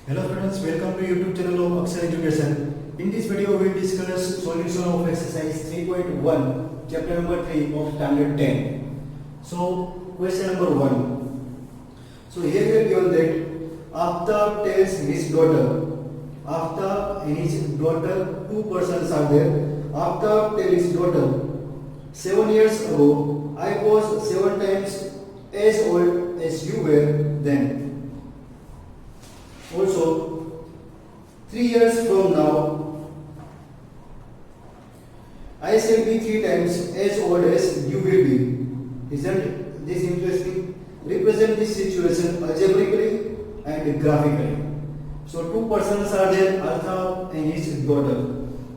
Hello friends, welcome to YouTube channel of Aksar Education. In this video, we will discuss solution of exercise 3.1, chapter number 3 of standard 10. So, question number 1. So, here we are given that Aftab tells his daughter, Aftab and his daughter, two persons are there. Aftab tells his daughter, 7 years ago, I was 7 times as old as you were then. Also, 3 years from now, I shall be 3 times as old as you will be. Isn't this interesting? Represent this situation algebraically and graphically. So, two persons are there, Altaf and his daughter.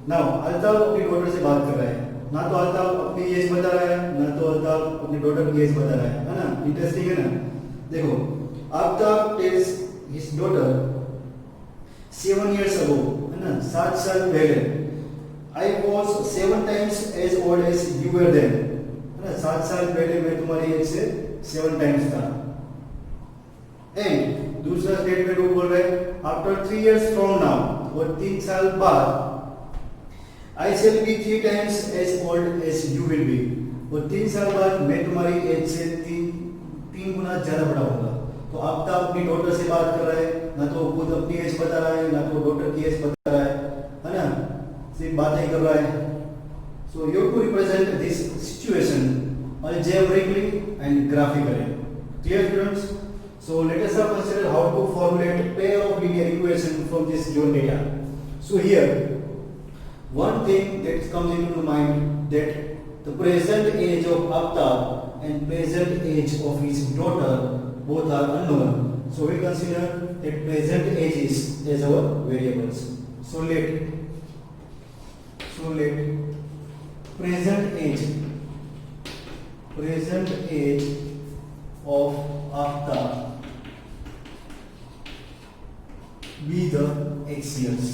Now, Altaf अपनी daughter से बात कर रहा है. ना तो Altaf अपनी as बता रहा है, ना तो Altaf अपनी daughter की एज बता रहा है ना? इंटरेस्टिंग है ना? देखो, Altaf tells his daughter 7 years ago, है ना, 7 साल पहले, I was 7 times as old as you were then, है ना, 7 साल पहले मैं तुम्हारी एज से 7 टाइम्स था. एंड दूसरा स्टेटमेंट वो बोल रहे हैं आफ्टर 3 years फ्रॉम नाउ, और 3 साल बाद I shall be 3 times as old as you will be, और 3 साल बाद मैं तुम्हारी एज से 3 गुना ज्यादा बड़ा होगा. तो आफ्ताब अपनी डॉटर से बात कर रहा है, ना तो खुद अपनी एज बता रहा है, ना तो डॉटर की एज बता रहा है ना, सिर्फ बातें कर रहा है. So you to represent this situation algebraically and graphically. Clear students? So let us now consider how to formulate pair of linear equation from this given data. So here one thing that comes into mind, that the present age of Aftab and present age of his daughter both are unknown. So we consider that present age is as our variables. So let present age of Aftab be the x years.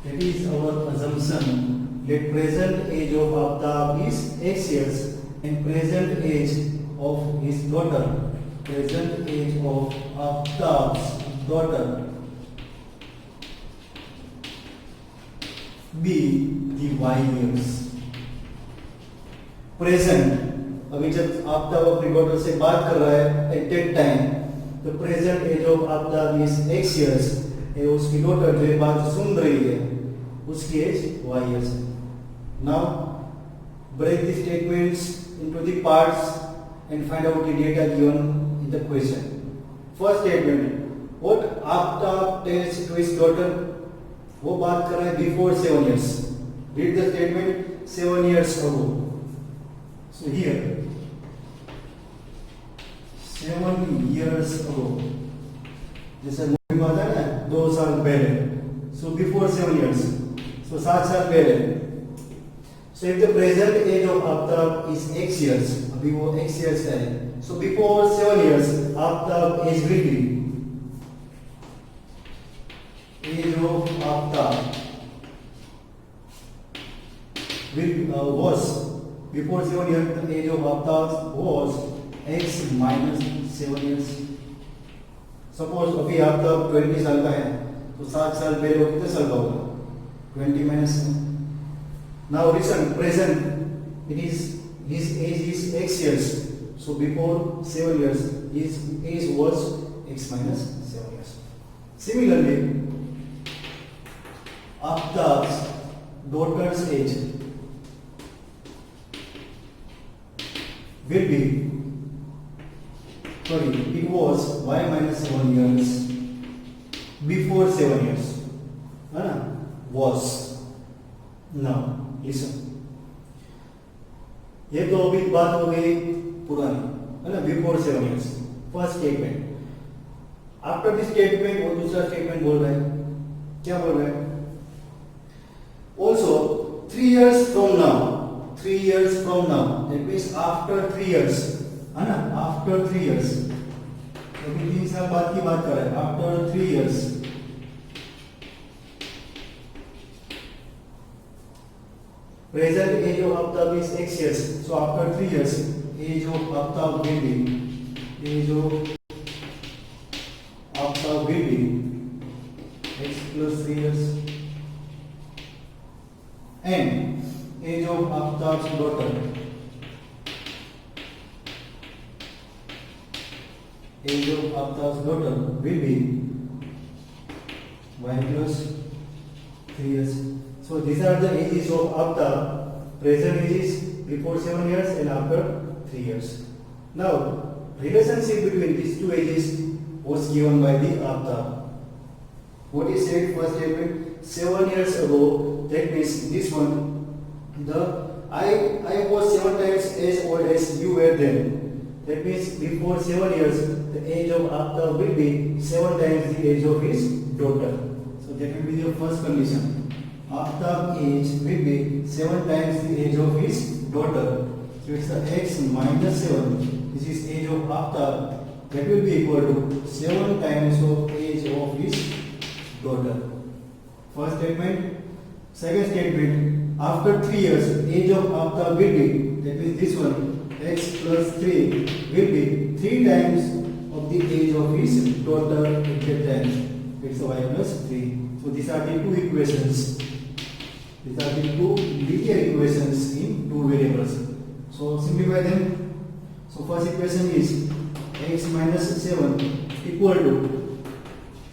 That is our assumption. Let present age of Aftab is x years and present age of his daughter, present age of Aftab's daughter, be the y years. Present, अभी जब आफ्ताब अपनी daughter से बात कर रहा है at that time, the present age of Aftab is x years, ये उसकी डॉटर जो बात सुन रही है उसकी एज y years है. Now break the statements into the parts and find out the data given in the question. First statement, what Aftab tells to his daughter, वो बात कर रहा है before 7 years. Read the statement 7 years ago. So here 7 years ago, जैसे movie में आता है ना 2 साल पहले. So before 7 years, so 7 साल पहले. So if the present age of Aftab is x years, अभी वो x years का है, so before 7 years Aftab age will be, age of Aftab was, before 7 years the age of Aftab was x minus 7 years. Suppose अभी Aftab 20 साल का है, तो 7 साल पहले वो कितने साल का होगा? 20 minus. Now listen, present, it is his age is x years. So before 7 years, his age was x minus 7 years. Similarly, Aftab's daughter's age will be, it was y minus 7 years before 7 years. Was. Now listen, ये तो अभी बात हो गई पुरानी, है ना, before 7 years. First statement. After this statement वो दूसरा स्टेटमेंट बोल रहा है. क्या बोल रहा है? Also 3 years from now, 3 years from now, that means after 3 years, है ना, after 3 years, अभी 3 साल बाद की बात कर रहा है. After 3 years present age of Aftab is x years. So after 3 years, age of Aftab will be, age of Aftab will be and age of Aftab's daughter. Age of Aftab's daughter will be y plus 3 years. So these are the ages of Aftab. Present ages before 7 years and after 3 years. Now, relationship between these two ages was given by the Aftab. What is said first statement? 7 years ago, that means this one, I was 7 times as old as you were then. That means before 7 years, the age of Aftab will be 7 times the age of his daughter. So that will be the first condition. Aftab age will be 7 times the age of his daughter. So it's the x minus 7. This is age of Aftab. That will be equal to 7 times of age of his daughter. First statement. Second statement. After 3 years, age of Aftab will be, that means this one, x plus 3 will be 3 times of the age of his daughter at that time. It's y plus 3. So these are the two equations. These are the two linear equations in two variables. So simplify them. So first equation is x minus 7 equal to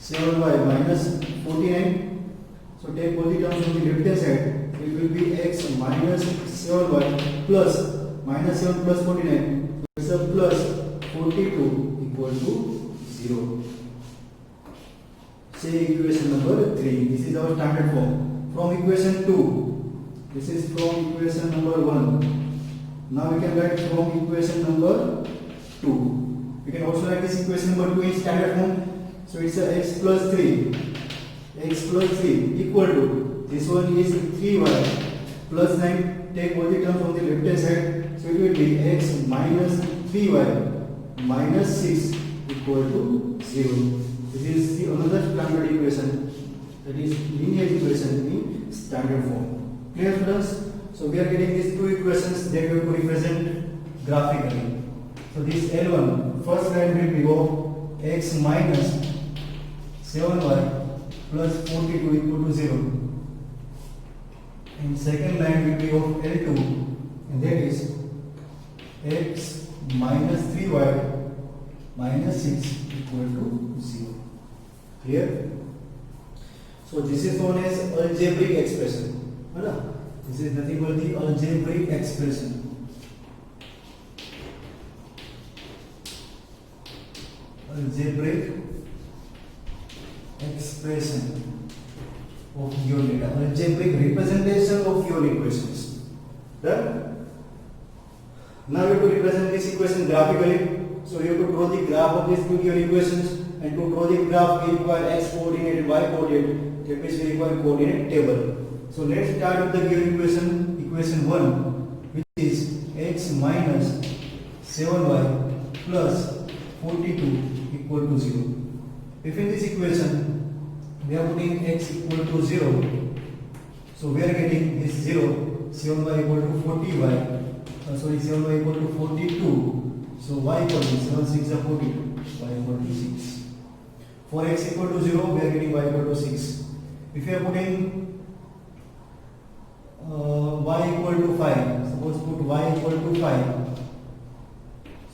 7y minus 49. So take both the terms on the left hand side. It will be x minus 7y plus minus 7 plus 49. So it's a plus 42 equal to 0. Say equation number 3. This is our standard form. From equation 2. This is from equation number 1. Now we can write from equation number 2. We can also write this equation number 2 in standard form. So it's a x plus 3. X plus 3 equal to, this one is 3y plus 9. Take all the terms on the left hand side. So it will be x minus 3y minus 6 equal to 0. This is the another standard equation, that is linear equation in standard form. Clear students? So we are getting these two equations that we have to represent graphically. So this L1, first line will be of x minus 7y plus 42 equal to 0. And second line will be of L2, and that is x minus 3y minus 6 equal to 0. Clear? So this is known as algebraic expression. This is nothing but the algebraic expression. Algebraic expression of your data. Algebraic representation of your equations. Done? Now you have to represent this equation graphically. So you have to draw the graph of these two given equations, and to draw the graph we require x coordinate and y coordinate. That means we require coordinate table. So let's start with the given equation, equation 1, which is x minus 7y plus 42 equal to 0. If in this equation we are putting x equal to 0, so we are getting this 0, 7y equal to 7y equal to 42. So y equal to 7 6 are 42, y equal to 6. For x equal to 0, we are getting y equal to 6. If you are putting y equal to 5, suppose put y equal to 5.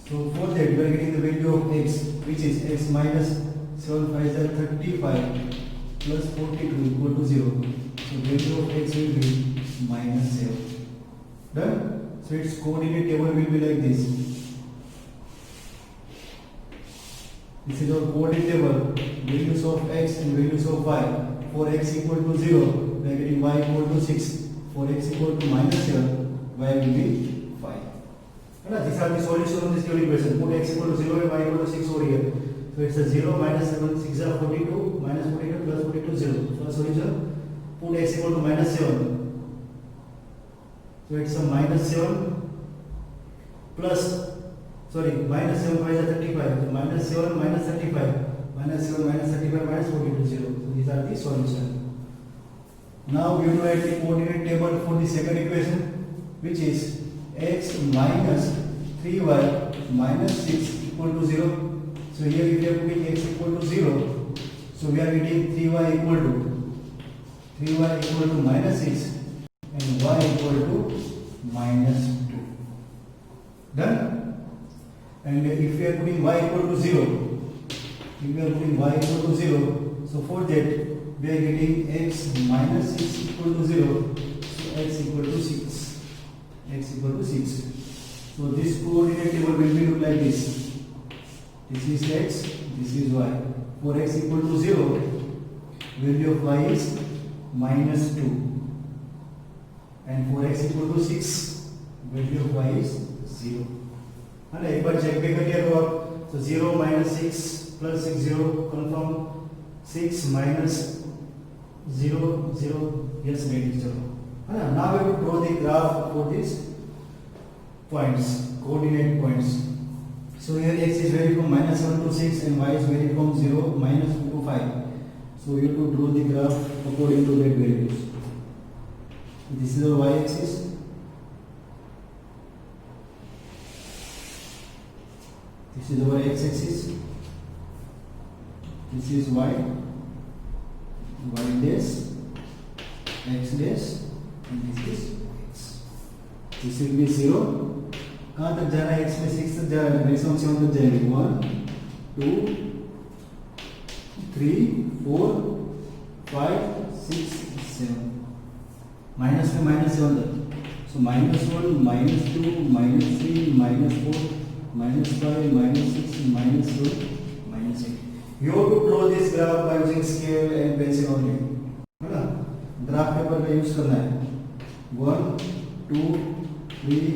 So for that we are getting the value of x, which is x minus 7 5 is 35 plus 42 equal to 0. So value of x will be minus 7. Done? So its coordinate table will be like this. This is our coordinate table, values of x and values of y. For x equal to 0, we are getting y equal to 6. For x equal to minus 7, y will be 5. These are the solutions of this given equation. Put x equal to 0 and y equal to 6 over here. So it's a 0 minus 7, 6 are 42, minus 42 plus 42, 0. First solution, put x equal to minus 7. So it's a minus 7 plus, minus 7 5 is 35. So minus 7 minus 35. Minus 7 minus 35 minus 42, 0. So these are the solutions. Now we will write the coordinate table for the second equation, which is x minus 3y minus 6 equal to 0. So here if we are putting x equal to 0, so we are getting 3y equal to minus 6 and y equal to -2. Done? And if we are putting y equal to 0, so for that we are getting x minus 6 equal to 0, so x equal to 6. So this coordinate table will be look like this. This is x, this is y. For x equal to 0, value of y is -2. And for x equal to 6, value of y is 0. And एक बार check भी करिए तो आप, so 0 minus 6 plus 6 0 confirm, 6 minus 0 0, yes ready चलो, है ना. Now we will draw the graph for these points, coordinate points. So here x is varied from -7 to 6 and y is varied from 0 minus 2 to 5. So you have to draw the graph according to that values. This is our y-axis. This is our x-axis. This is y dash, x dash, and this is x. This will be 0. कहाँ तक जा रहा है? x में 6 तक जा रहा है, मैक्सिमम 7 तक जाएंगे. 1 2 3 4 5 6 7. माइनस में -7 तक. So -1 -2 -3 -4 -5 -6 -7 -8. You have to draw this graph by using scale and pencil only. है ना? ग्राफ पेपर का यूज करना है. 1 2 3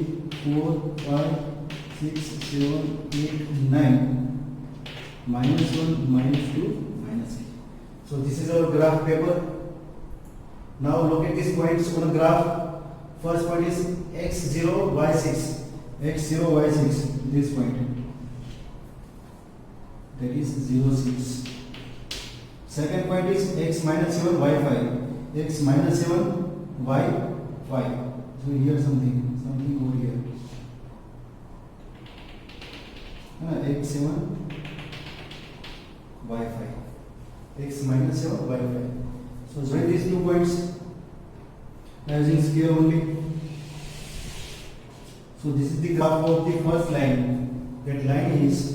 4 5 6 7 8 9 -1 -2 -8. So this is our graph paper. Now look at these points on the graph. First point is x0 y6. x0 y6, this point, that is 0 6. Second point is x minus 7 y5. x minus 7 y5. So here something over here. x7 y5. x minus 7 y5. So join these two points using scale only. So this is the graph of the first line. That line is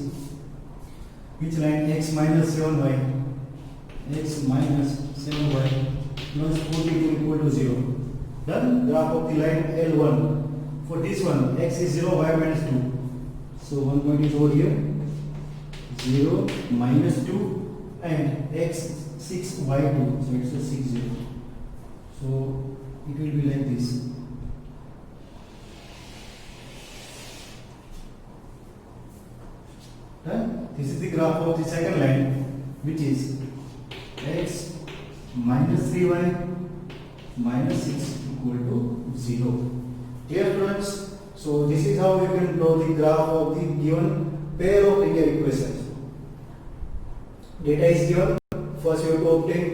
which line? X minus 7y. X minus 7y plus 42 equal to 0. Done? Graph of the line L1. For this one, x is 0, y minus 2. So one point is over here. 0 minus 2 and x 6 y2. So it's a 6 0. So it will be like this. Done? This is the graph of the second line, which is x minus 3y minus 6 equal to 0. Dear students, so this is how you can draw the graph of the given pair of linear equations. Data is given. First you have to obtain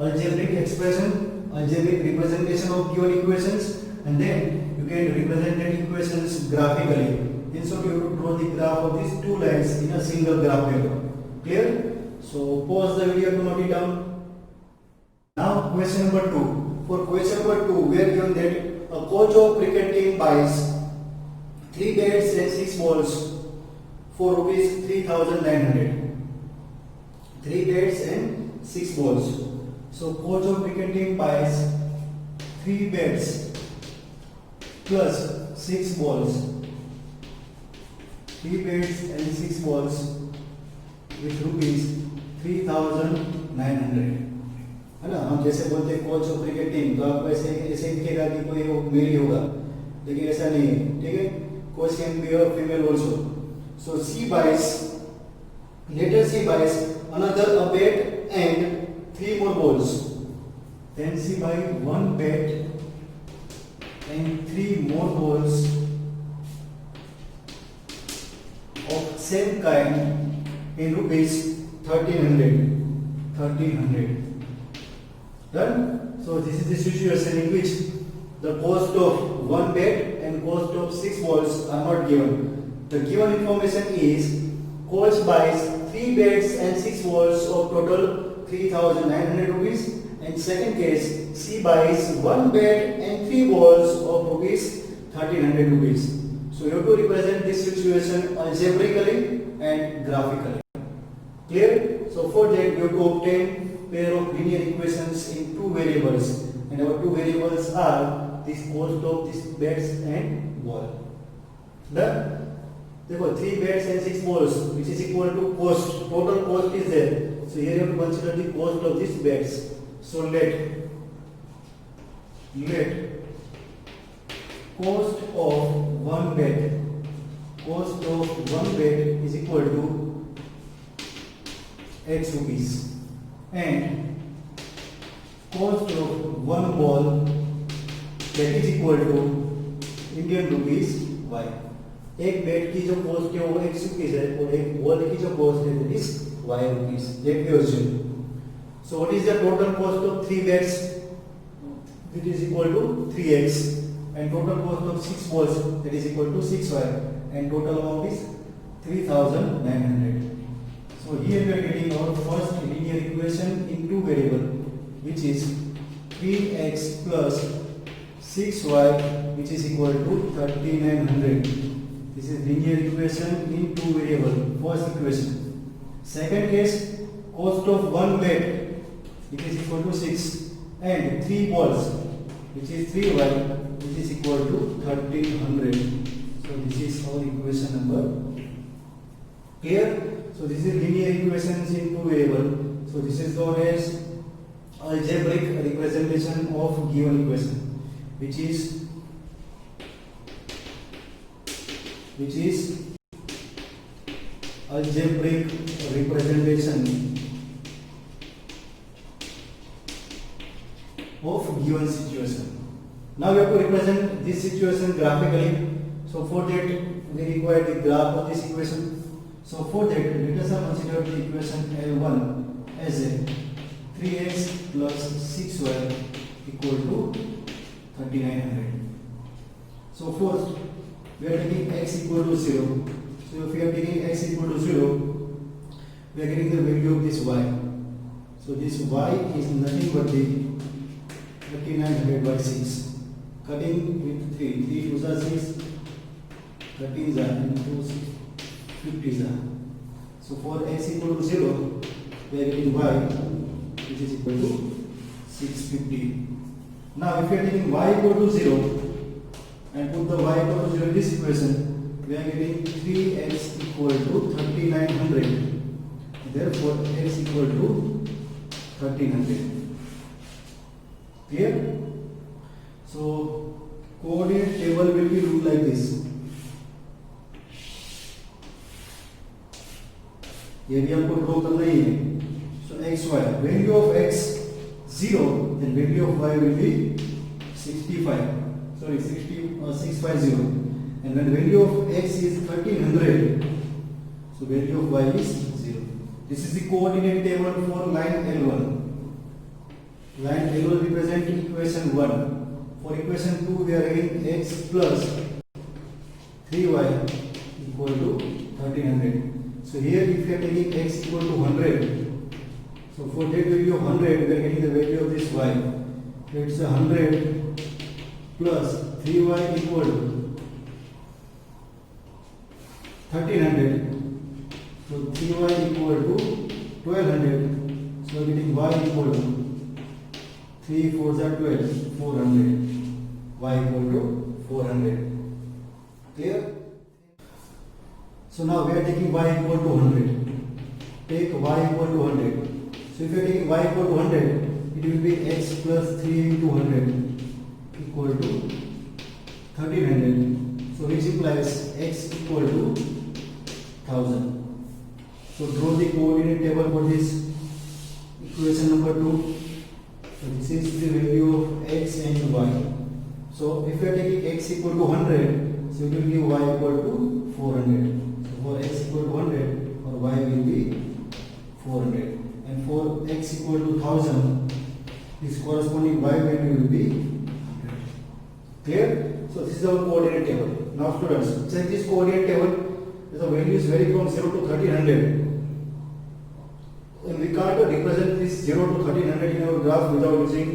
algebraic expression, algebraic representation of given equations, and then you can represent that equations graphically. In short, you have to draw the graph of these two lines in a single graph paper. Clear? So pause the video to note it down. Now question number 2. For question number 2, we are given that a coach of cricket team buys 3 bats and 6 balls for rupees 3,900. 3 bats and 6 balls. So coach of cricket team buys 3 bats plus 6 balls. 3 bats and 6 balls with rupees 3,900. है ना? हम जैसे बोलते हैं coach of cricket team, तो आपको ऐसे ऐसे दिखेगा कि कोई वो मेल ही होगा, लेकिन ऐसा नहीं है. ठीक है? कोच कैन बी और फीमेल ऑल्सो. सो सी बाइस, लेटर सी बाइस another a bat and 3 more balls. Then she buy 1 bat and 3 more balls of same kind in rupees 1,300. Done? So this is the situation in which the cost of 1 bat and cost of 6 balls are not given. The given information is coach buys 3 bats and 6 balls of total 3,900 rupees, And second case, she buys one bed and three balls of rupees 1300 rupees. So you have to represent this situation algebraically and graphically. Clear? So for that you have to obtain pair of linear equations in two variables, and our two variables are this cost of this beds and ball. Done? देखो 3 beds and 6 balls which is equal to cost. Total cost is there. So here you have to consider the cost of these beds. So let cost of one bed is equal to x rupees, and cost of one ball that is equal to Indian rupees y. एक bed की जो cost है वो x rupees है और एक ball की जो कॉस्ट है that is y rupees. Let me assume. So what is the total cost of 3 beds? It is equal to 3x, and total cost of 6 balls that is equal to 6y, and total amount is 3900. So here we are getting our first linear equation in two variable, which is 3x plus 6y, which is equal to 3900. This is linear equation in two variable, first equation. Second case, cost of one bed, which is equal to 6, and 3 balls, which is 3y, which is equal to 1300. So this is our equation number. Clear? So this is linear equations in two variable. So this is known as algebraic representation of given equation, which is algebraic representation of given situation. Now we have to represent this situation graphically. So for that we require the graph of this equation. So for that let us consider the equation L1 as a 3x plus 6y equal to 3900. So first we are taking x equal to 0. So if we are taking x equal to 0, we are getting the value of this y. So this y is nothing but the 3900 by 6. Cutting with 3, 3 2s are 6, 13s are, and 2 6, 50s are. So for x equal to 0, we are getting y, which is equal to 650. Now if we are taking y equal to 0 and put the y equal to 0 in this equation, we are getting 3x equal to 3900. Therefore x equal to 1300. Clear? So coordinate table will be look like this. ये भी हमको draw करना ही है. So x y, value of x 0, then value of y will be 650, and when value of x is 1300, so value of y is 0. This is the coordinate table for line L1. Line L1 represent equation 1. For equation 2 we are having x plus 3y equal to 1300. So here if we are taking x equal to 100, so for that value of 100 we are getting the value of this y. So it's 100 plus 3y equal to 1300. So 3y equal to 1200. So we are getting y equal to 3 4s are 12, 400. Y equal to 400. Clear? So now we are taking y equal to 100. Take y equal to 100. So if you are taking y equal to 100, it will be x plus 3 into 100 equal to 1300. So which implies x equal to 1000. So draw the coordinate table for this equation number 2. So this is the value of x and y. So if you are taking x equal to 100, so it will give y equal to 400. So for x equal to 100, or y will be 400. And for x equal to 1000, this corresponding y value will be 100. Clear? So this is our coordinate table. Now students, check this coordinate table. The values vary from 0 to 1300. In we can't represent this 0 to 1300 in our graph without using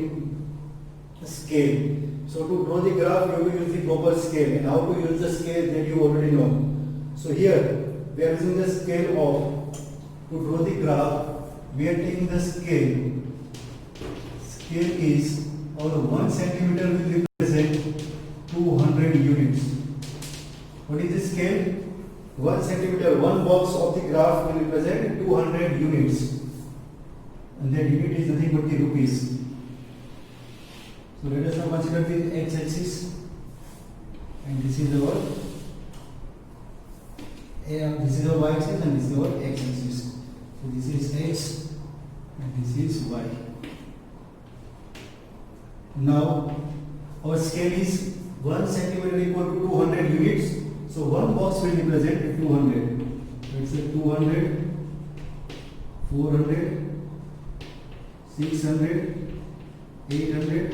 scale. So to draw the graph, you will use the proper scale. And how to use the scale, that you already know. So here we are using the scale of, to draw the graph, we are taking the scale. Scale is, our 1 centimeter will represent 200 units. What is the scale? 1 centimeter, one box of the graph will represent 200 units. And that unit is nothing but the rupees. So let us now consider the x-axis, and this is our y-axis, and this is our x-axis. So this is x and this is y. Now our scale is 1 centimeter equal to 200 units. So one box will represent 200. Let's say 200, 400, 600, 800,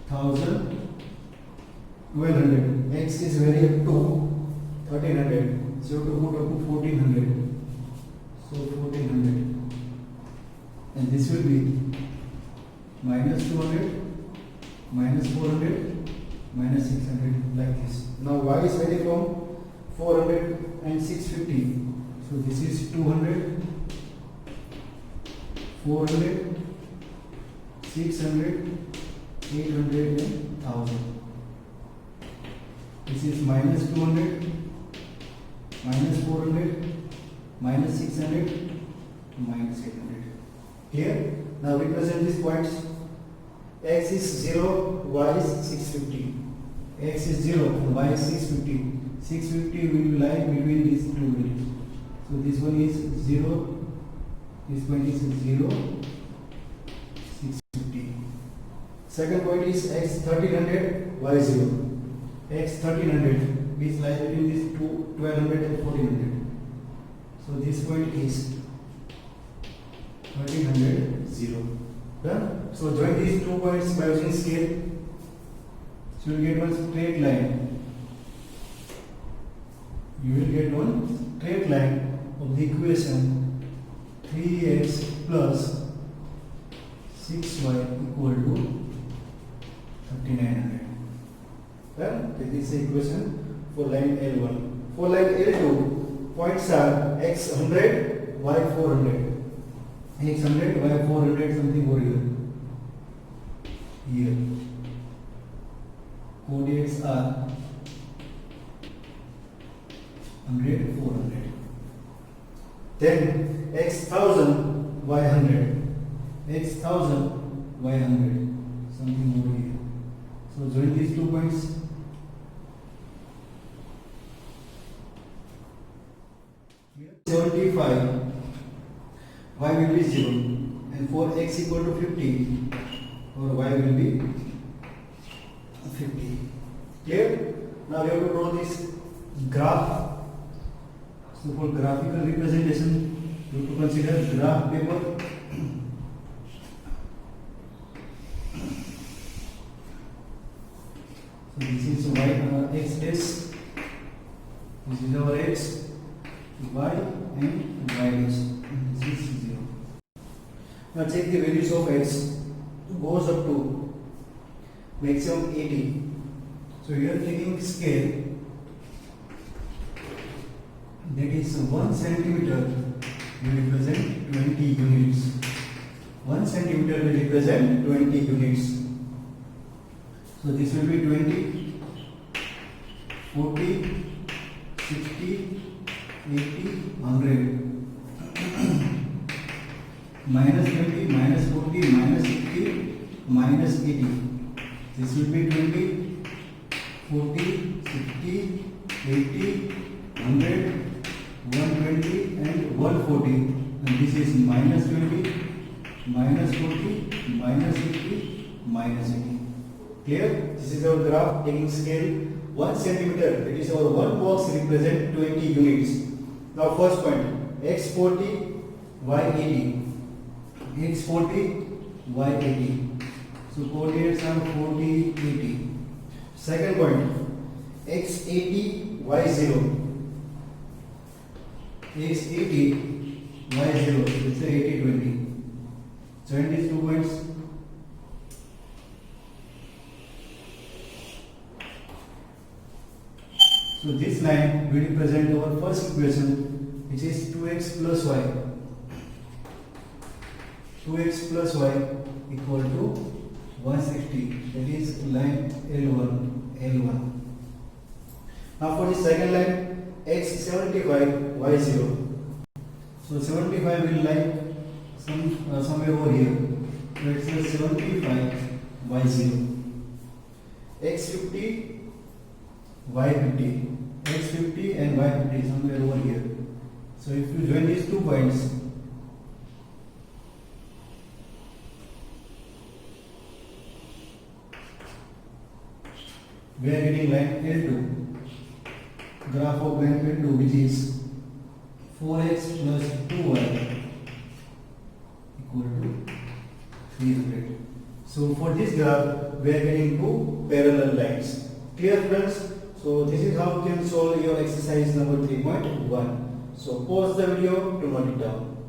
1000, 1200. X is vary up to 1300. So to put up to 1400. So 1400. And this will be minus 200, minus 400, minus 600, like this. Now y is vary from 400 and 650. So this is 200, 400, 600, 800 and 1000. This is minus 200, minus 400, minus 600, minus 800. Here, now represent these points. X is 0, y is 650. X is 0 and y is 650. 650 will lie between these two values. So this one is 0, this point is 0, 650. Second point is x 1300, y 0. X 1300 which lies between these two 1200 and 1400. So this point is 1300, 0. Done? So join these 2 points by using scale. So you will get one straight line. You will get one straight line of the equation 3x plus 6y equal to 3900. Done? This is the equation for line L1. For line L2, points are x 100, y 400. X 100, y 400, something over here. Here. Coordinates are 100, 400. Then x 1000, y 100. X 1000, y 100. Something over here. So join these 2 points. Here 75. Y will be 0, and for x equal to 50, our y will be 50. Clear? Now we have to draw this graph. So for graphical representation, you have to consider graph paper. So this is y x dash. This is our x, y and y dash. This is 0. Now check the values of x. Goes up to maximum 80. So you are taking scale, that is 1 centimeter will represent 20 units. 1 centimeter will represent 20 units. So this will be 20, 40, 60, 80, 100. Minus 20, minus 40, minus 60, minus 80. This will be 20, 40, 60, 80, 100, 120 and 140. And this is minus 20, minus 40, minus 50, minus 80. Clear? This is our graph taking scale 1 centimeter. That is our one box represent 20 units. Now first point, x40, y80. x40, y80. So coordinates are 40, 80. Second point, x80, y0. x80, y0, let's say 80-20. Join these 2 points. So this line will represent our first equation, which is 2x plus y. 2x plus y equal to 160. That is line L1. Now for the second line, x 75, y 0. So 75 will lie somewhere over here. So it says 75, y 0. X 50, y 50. X 50 and y 50 somewhere over here. So if you join these 2 points, we are getting line L2. Graph of line L2, which is 4x plus 2y equal to 300. So for this graph, we are getting 2 parallel lines. Clear, friends? So this is how you can solve your exercise number 3.1. So pause the video to note it down.